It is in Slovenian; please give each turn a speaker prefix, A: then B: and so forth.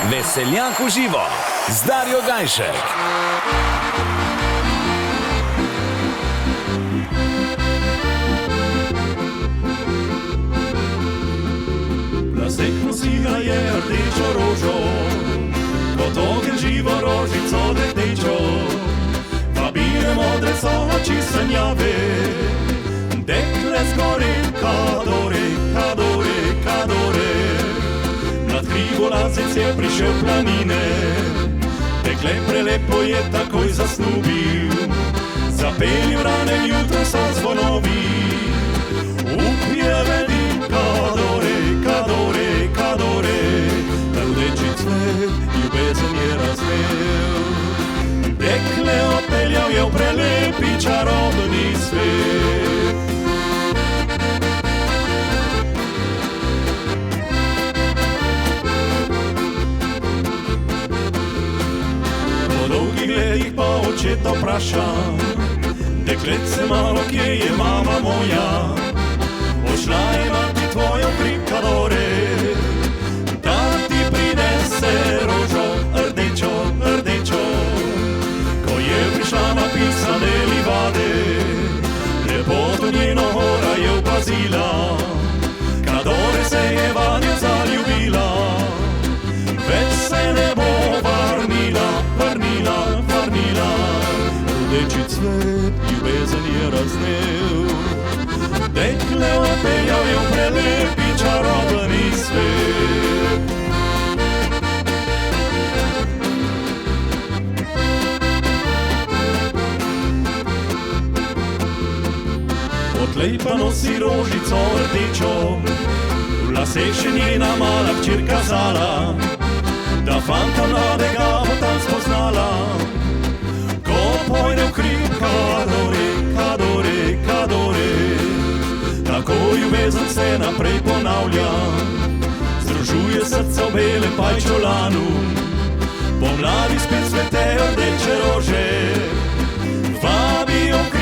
A: Veseljak v živo z Darjo Gajšek.
B: Lasek nosila je rdečo rožo, kot ogenj živo rožico lehtečo. Vabile modre so oči sanjave, dekle zgore, kadore, kadore, kadore. Nad hribolazec je prišel planine, dekle prelepo je takoj zasnubil. Zapeli v ranem jutro so zvonovi, upje vedi, kadore, kadore, kadore. Rdeči cvet ljubezen je razvel, dekle odpeljal je v prelepi čarobni svet. Po dolgih letih pa očeta vpraša, deklece malo, kje je mama moja? Odšla je mati tvojo kri, kadore, da ti prinese rožo rdečo, rdečo. Ko je prišla napisane livade, lepoto njeno hora je opazila, kadore se je vanjo zaljubila. Več se ne bo vrnila, vrnila, vrnila. Rdeči cvet ljubezen je raznev, dekle odpeljal je v prelepi čarobni svet. Odtlej pa nosi rožico rdečo, v lase še njena mala hčerka zala, da fanta mladega bo tam spoznala. Ko pojde v kri, kadore, kadore, kadore, tako ljubezen se naprej ponavlja. Združuje srca v belem pajčolanu, pomladi spet cvetejo rdeče rože, vabijo kri.